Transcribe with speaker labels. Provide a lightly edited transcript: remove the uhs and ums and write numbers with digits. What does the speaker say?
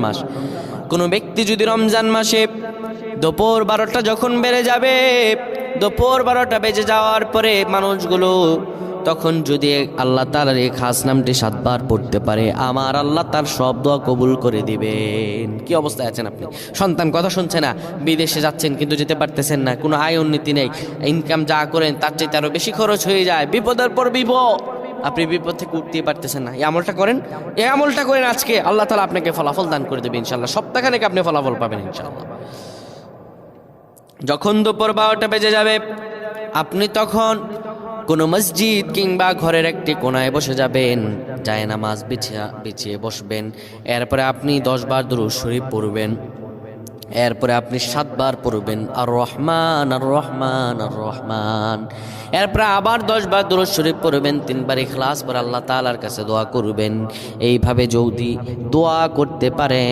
Speaker 1: মাস। কোনো ব্যক্তি যদি রমজান মাসে দুপুর 12টা যখন বেড়ে যাবে, দুপুর 12টা বেজে যাওয়ার পরে মানুষগুলো তখন যদি আল্লাহ তাআলার এই খাস নামটি 7 বার পড়তে পারে, আমার আল্লাহ তার সব দোয়া কবুল করে দিবেন। কি অবস্থায় আছেন আপনি? সন্তান কথা শুনছে না, বিদেশে যাচ্ছেন কিন্তু যেতে পারতেছেন না, কোনো আয় উন্নতি নেই, ইনকাম যা করেন তার চাইতে আরো বেশি খরচ হয়ে যায়, বিপদের পর বিপদ, আপনি বিপদ থেকে উঠতেই পারতেছেন না। এই আমলটা করেন, এই আমলটা করেন, আজকে আল্লাহ তাআলা আপনাকে ফলাফল দান করে দেবে ইনশাআল্লাহ। সপ্তাহখানেক আপনি ফলাফল পাবেন ইনশাআল্লাহ। যখন দুপুর 12টা বেজে যাবে, আপনি তখন কোনো মসজিদ কিংবা ঘরের একটি কোনায় বসে যাবেন, যায় নামাজ বিছিয়ে বসবেন। এরপরে আপনি 10 বার দুরূদ শরীফ পড়বেন। এরপরে আপনি 7 বার পড়বেন আর রহমান আর রহমান আর রহমান। এরপরে আবার 10 বার দুরূদ শরীফ পড়বেন, 3 বার ইখলাস পড়ে আল্লাহ তাআলার কাছে দোয়া করবেন। এইভাবে যদি দোয়া করতে পারেন